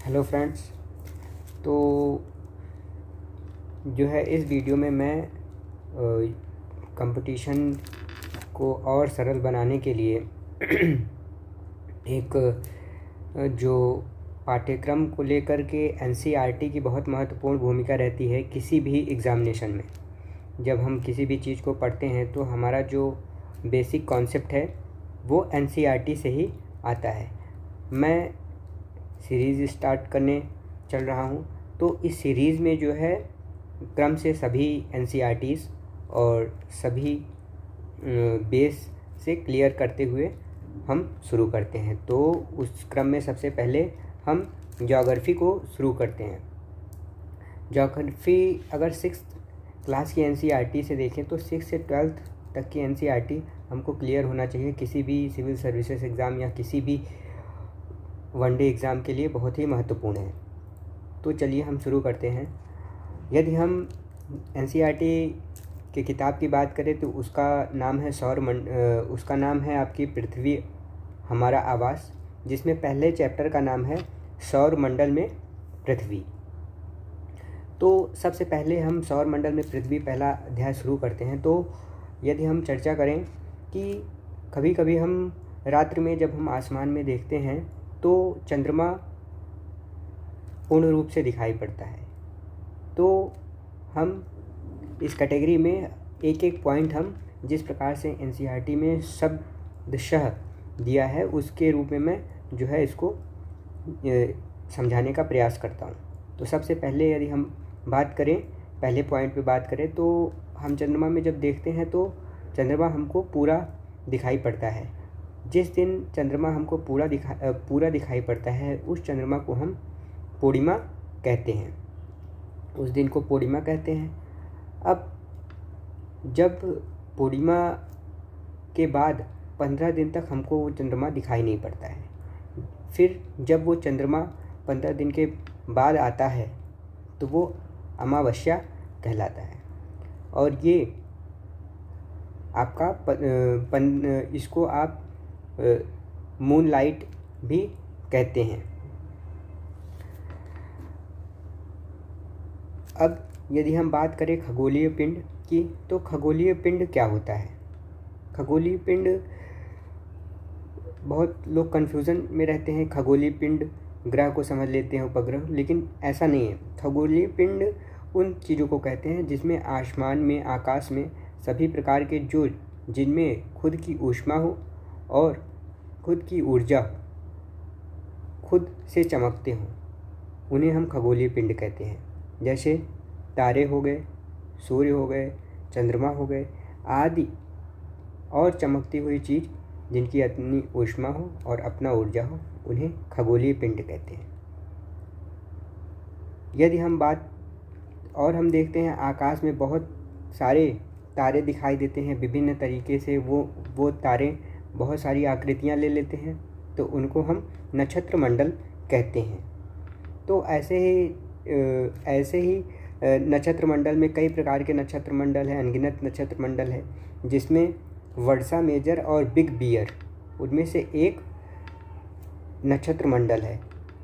Hello friends. तो जो है इस वीडियो में मैं कंपटीशन को और सरल बनाने के लिए एक जो पाठ्यक्रम को लेकर के एनसीईआरटी की बहुत महत्वपूर्ण भूमिका रहती है किसी भी एग्ज़ामिनेशन में। जब हम किसी भी चीज़ को पढ़ते हैं तो हमारा जो बेसिक कॉन्सेप्ट है वो एनसीईआरटी से ही आता है। मैं सीरीज़ स्टार्ट करने चल रहा हूँ, तो इस सीरीज़ में जो है क्रम से सभी एनसीईआरटीज़ और सभी बेस से क्लियर करते हुए हम शुरू करते हैं। तो उस क्रम में सबसे पहले हम ज्योग्राफी को शुरू करते हैं। ज्योग्राफी अगर 6th क्लास की एनसीईआरटी से देखें तो 6 से 12th तक की एनसीईआरटी हमको क्लियर होना चाहिए। किसी भी सिविल सर्विसेज एग्ज़ाम या किसी भी वनडे एग्ज़ाम के लिए बहुत ही महत्वपूर्ण है। तो चलिए हम शुरू करते हैं। यदि हम एनसीईआरटी के किताब की बात करें तो उसका नाम है उसका नाम है आपकी पृथ्वी हमारा आवास, जिसमें पहले चैप्टर का नाम है सौर मंडल में पृथ्वी। तो सबसे पहले हम सौर मंडल में पृथ्वी पहला अध्याय शुरू करते हैं। तो यदि हम चर्चा करें कि कभी कभी हम रात्रि में जब हम आसमान में देखते हैं तो चंद्रमा पूर्ण रूप से दिखाई पड़ता है। तो हम इस कैटेगरी में एक एक पॉइंट हम जिस प्रकार से एनसीईआरटी में शब्दशः दिया है उसके रूप में मैं जो है इसको समझाने का प्रयास करता हूँ। तो सबसे पहले यदि हम बात करें, पहले पॉइंट पे बात करें तो हम चंद्रमा में जब देखते हैं तो चंद्रमा हमको पूरा दिखाई पड़ता है। जिस दिन चंद्रमा हमको पूरा दिखाई पड़ता है उस चंद्रमा को हम पूर्णिमा कहते हैं। उस दिन को पूर्णिमा कहते हैं। अब जब पूर्णिमा के बाद 15 दिन तक हमको वो चंद्रमा दिखाई नहीं पड़ता है। फिर जब वो चंद्रमा 15 दिन के बाद आता है तो वो अमावस्या कहलाता है। और ये आपका इसको आप मून लाइट भी कहते हैं। अब यदि हम बात करें खगोलीय पिंड की, तो खगोलीय पिंड क्या होता है? खगोलीय पिंड, बहुत लोग कन्फ्यूज़न में रहते हैं। खगोलीय पिंड ग्रह को समझ लेते हैं, उपग्रह, लेकिन ऐसा नहीं है। खगोलीय पिंड उन चीज़ों को कहते हैं जिसमें आसमान में, आकाश में सभी प्रकार के जिनमें खुद की ऊष्मा हो और खुद की ऊर्जा हो, खुद से चमकते हों, उन्हें हम खगोलीय पिंड कहते हैं। जैसे तारे हो गए, सूर्य हो गए, चंद्रमा हो गए आदि, और चमकती हुई चीज़ जिनकी अपनी ऊष्मा हो और अपना ऊर्जा हो, उन्हें खगोलीय पिंड कहते हैं। यदि हम हम देखते हैं आकाश में बहुत सारे तारे दिखाई देते हैं विभिन्न तरीके से। वो तारे बहुत सारी आकृतियां ले लेते हैं, तो उनको हम नक्षत्र मंडल कहते हैं। तो ऐसे ही नक्षत्र मंडल में कई प्रकार के नक्षत्र मंडल हैं, अनगिनत नक्षत्र मंडल है, जिसमें वर्षा मेजर और बिग बियर उनमें से एक नक्षत्र मंडल है।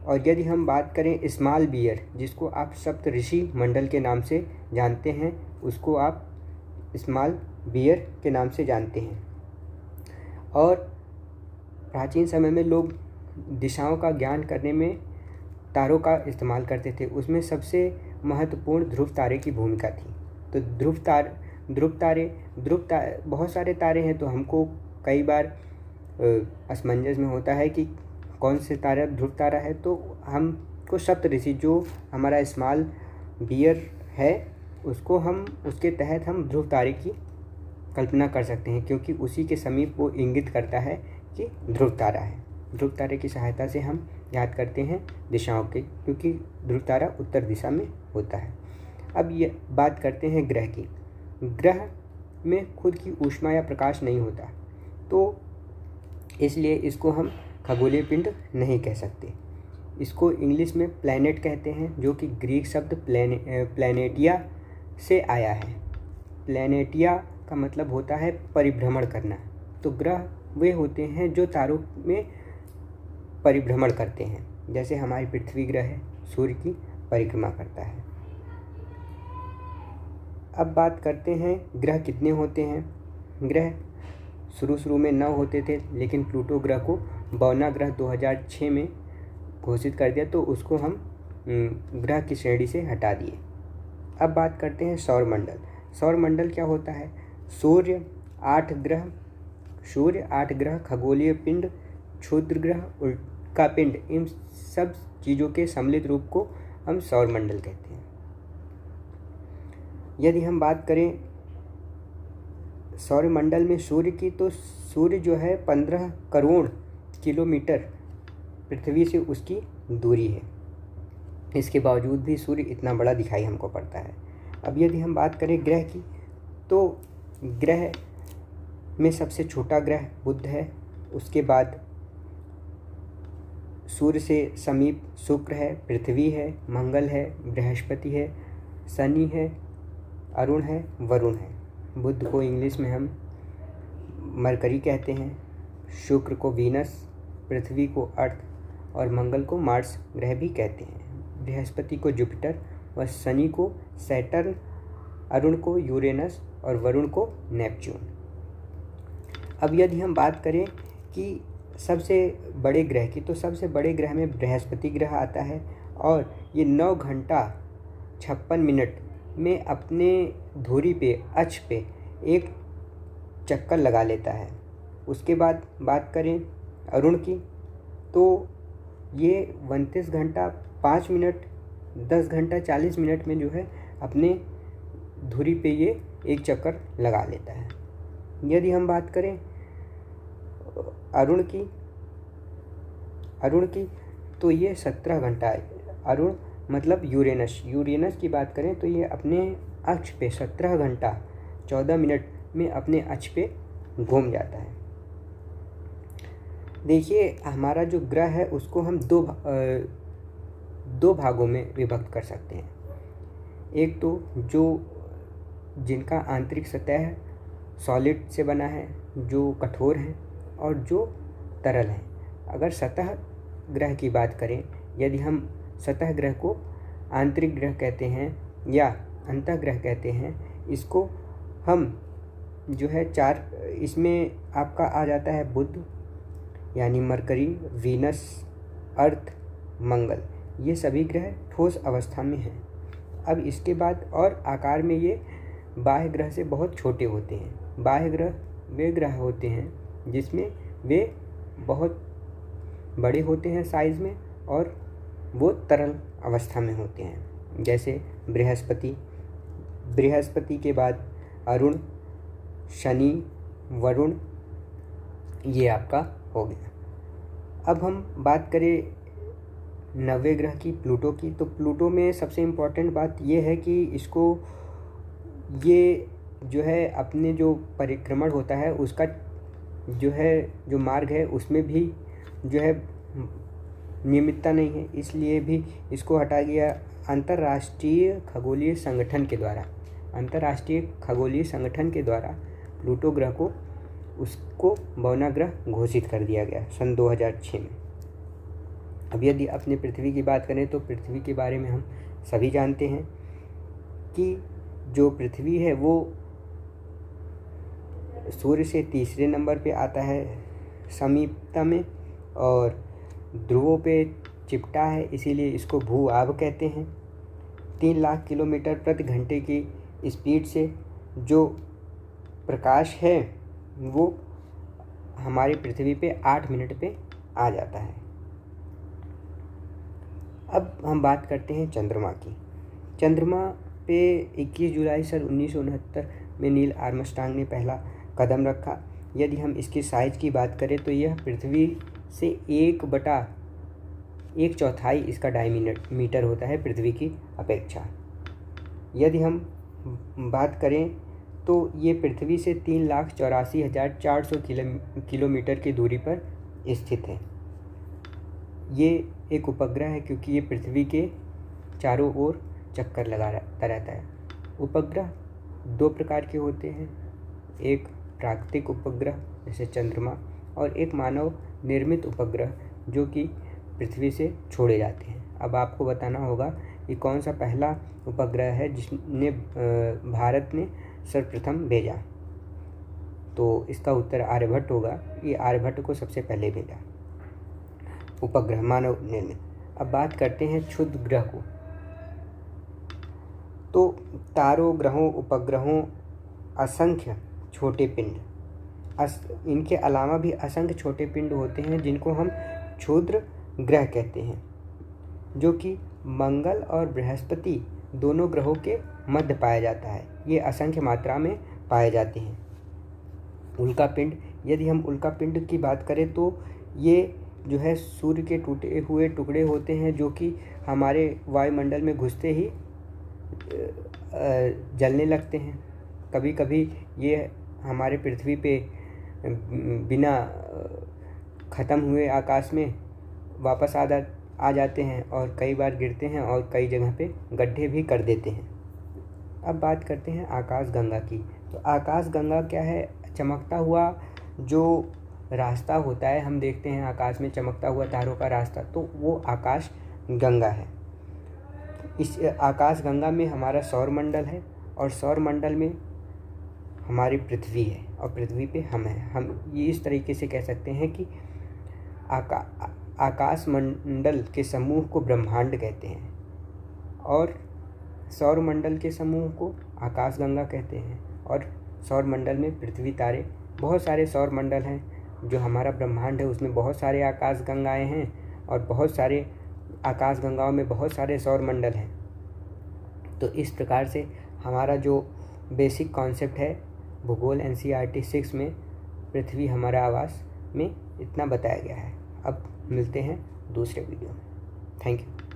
और यदि हम बात करें स्मॉल बियर, जिसको आप सप्तऋषि मंडल के नाम से जानते हैं, उसको आप स्मॉल बियर के नाम से जानते हैं। और प्राचीन समय में लोग दिशाओं का ज्ञान करने में तारों का इस्तेमाल करते थे। उसमें सबसे महत्वपूर्ण ध्रुव तारे की भूमिका थी। तो बहुत सारे तारे हैं, तो हमको कई बार असमंजस में होता है कि कौन से तारा ध्रुव तारा है। तो हमको सप्तऋषि, जो हमारा स्मॉल बियर है, उसके तहत हम ध्रुव तारे की कल्पना कर सकते हैं, क्योंकि उसी के समीप वो इंगित करता है कि ध्रुव तारा है। ध्रुव तारे की सहायता से हम याद करते हैं दिशाओं के, क्योंकि ध्रुव तारा उत्तर दिशा में होता है। अब ये बात करते हैं ग्रह की। ग्रह में खुद की ऊष्मा या प्रकाश नहीं होता, तो इसलिए इसको हम खगोलीय पिंड नहीं कह सकते। इसको इंग्लिश में प्लैनेट कहते हैं, जो कि ग्रीक शब्द प्लैनेटिया से आया है। प्लैनेटिया का मतलब होता है परिभ्रमण करना। तो ग्रह वे होते हैं जो तारों में परिभ्रमण करते हैं। जैसे हमारी पृथ्वी ग्रह है, सूर्य की परिक्रमा करता है। अब बात करते हैं ग्रह कितने होते हैं। ग्रह शुरू में 9 होते थे, लेकिन प्लूटो ग्रह को 52वां ग्रह 2006 में घोषित कर दिया, तो उसको हम ग्रह की श्रेणी से हटा दिए। अब बात करते हैं सौरमंडल। सौरमंडल क्या होता है? सूर्य 8 ग्रह, खगोलीय पिंड, क्षुद्र ग्रह, उल्का पिंड, इन सब चीज़ों के सम्मिलित रूप को हम सौरमंडल कहते हैं। यदि हम बात करें सौरमंडल में सूर्य की, तो सूर्य जो है 15 करोड़ किलोमीटर पृथ्वी से उसकी दूरी है। इसके बावजूद भी सूर्य इतना बड़ा दिखाई हमको पड़ता है। अब यदि हम बात करें ग्रह की, तो ग्रह में सबसे छोटा ग्रह बुध है। उसके बाद सूर्य से समीप शुक्र है, पृथ्वी है, मंगल है, बृहस्पति है, शनि है, अरुण है, वरुण है। बुध को इंग्लिश में हम मरकरी कहते हैं, शुक्र को वीनस, पृथ्वी को अर्थ और मंगल को मार्स ग्रह भी कहते हैं। बृहस्पति को जुपिटर व शनि को सैटर्न, अरुण को यूरेनस और वरुण को नेपच्यून। अब यदि हम बात करें कि सबसे बड़े ग्रह की, तो सबसे बड़े ग्रह में बृहस्पति ग्रह आता है और ये 9 घंटा 56 मिनट में अपने धुरी पे, अक्ष पे एक चक्कर लगा लेता है। उसके बाद बात करें अरुण की, तो ये 29 घंटा 5 मिनट 10 घंटा 40 मिनट में जो है अपने धुरी पे ये एक चक्कर लगा लेता है। यदि हम बात करें अरुण की, तो ये 17 घंटा है। अरुण मतलब यूरेनस की बात करें तो ये अपने अक्ष पे 17 घंटा 14 मिनट में अपने अक्ष पे घूम जाता है। देखिए, हमारा जो ग्रह है उसको हम दो भागों में विभक्त कर सकते हैं। एक तो जिनका आंतरिक सतह सॉलिड से बना है, जो कठोर है, और जो तरल है। अगर सतह ग्रह की बात करें, यदि हम सतह ग्रह को आंतरिक ग्रह कहते हैं या अंतः ग्रह कहते हैं, इसको हम जो है इसमें आपका आ जाता है बुध, यानी मरकरी, वीनस, अर्थ, मंगल। ये सभी ग्रह ठोस अवस्था में हैं। अब इसके बाद और आकार में ये बाह्य ग्रह से बहुत छोटे होते हैं। बाह्य ग्रह वे ग्रह होते हैं जिसमें वे बहुत बड़े होते हैं साइज़ में और वो तरल अवस्था में होते हैं। जैसे बृहस्पति के बाद अरुण, शनि, वरुण, ये आपका हो गया। अब हम बात करें 9वें ग्रह की, प्लूटो की, तो प्लूटो में सबसे इम्पोर्टेंट बात ये है कि ये जो है अपने जो परिक्रमण होता है उसका जो मार्ग है उसमें भी जो है नियमितता नहीं है, इसलिए भी इसको हटा गया अंतर्राष्ट्रीय खगोलीय संगठन के द्वारा प्लूटो ग्रह को उसको 52वां ग्रह घोषित कर दिया गया सन 2006 में। अब यदि अपने पृथ्वी की बात करें तो पृथ्वी के बारे में हम सभी जानते हैं कि जो पृथ्वी है वो सूर्य से तीसरे नंबर पे आता है समीपता में और ध्रुवों पे चिपटा है, इसीलिए इसको भू आभ कहते हैं। 3 लाख किलोमीटर प्रति घंटे की स्पीड से जो प्रकाश है वो हमारी पृथ्वी पे 8 मिनट पे आ जाता है। अब हम बात करते हैं चंद्रमा की। चंद्रमा पे 21 जुलाई सन 1969 में नील आर्मस्ट्रांग ने पहला कदम रखा। यदि हम इसकी साइज़ की बात करें तो यह पृथ्वी से 1/4 इसका डायमीटर होता है पृथ्वी की अपेक्षा। यदि हम बात करें तो ये पृथ्वी से 3,84,400 किलोमीटर की दूरी पर स्थित है। ये एक उपग्रह है क्योंकि ये पृथ्वी के चारों ओर चक्कर लगाता रहता है। उपग्रह 2 प्रकार के होते हैं, एक प्राकृतिक उपग्रह जैसे चंद्रमा और एक मानव निर्मित उपग्रह जो कि पृथ्वी से छोड़े जाते हैं। अब आपको बताना होगा कि कौन सा पहला उपग्रह है जिसने भारत ने सर्वप्रथम भेजा। तो इसका उत्तर आर्यभट्ट होगा। ये आर्यभट्ट को सबसे पहले भेजा उपग्रह मानव निर्मित। अब बात करते हैं क्षुद्र ग्रह को। तो तारों, ग्रहों, उपग्रहों, असंख्य छोटे पिंड, इनके अलावा भी असंख्य छोटे पिंड होते हैं जिनको हम क्षुद्र ग्रह कहते हैं, जो कि मंगल और बृहस्पति दोनों ग्रहों के मध्य पाया जाता है। ये असंख्य मात्रा में पाए जाते हैं। उल्का पिंड, यदि हम उल्का पिंड की बात करें तो ये जो है सूर्य के टूटे हुए टुकड़े होते हैं जो कि हमारे वायुमंडल में घुसते ही जलने लगते हैं। कभी कभी ये हमारे पृथ्वी पे बिना ख़त्म हुए आकाश में वापस आ जाते हैं और कई बार गिरते हैं और कई जगह पे गड्ढे भी कर देते हैं। अब बात करते हैं आकाशगंगा की। तो आकाशगंगा क्या है? चमकता हुआ जो रास्ता होता है, हम देखते हैं आकाश में चमकता हुआ तारों का रास्ता, तो वो आकाशगंगा है। इस आकाशगंगा में हमारा सौरमंडल है और सौरमंडल में हमारी पृथ्वी है और पृथ्वी पे हम हैं। हम ये इस तरीके से कह सकते हैं कि आकाशमंडल के समूह को ब्रह्मांड कहते हैं और सौरमंडल के समूह को आकाशगंगा कहते हैं। और सौरमंडल में पृथ्वी, तारे, बहुत सारे सौरमंडल हैं। जो हमारा ब्रह्मांड है उसमें बहुत सारे आकाशगंगाएं हैं और बहुत सारे आकाशगंगाओं में बहुत सारे सौरमंडल हैं। तो इस प्रकार से हमारा जो बेसिक कॉन्सेप्ट है भूगोल NCERT 6 में पृथ्वी हमारा आवास में इतना बताया गया है। अब मिलते हैं दूसरे वीडियो में। Thank you.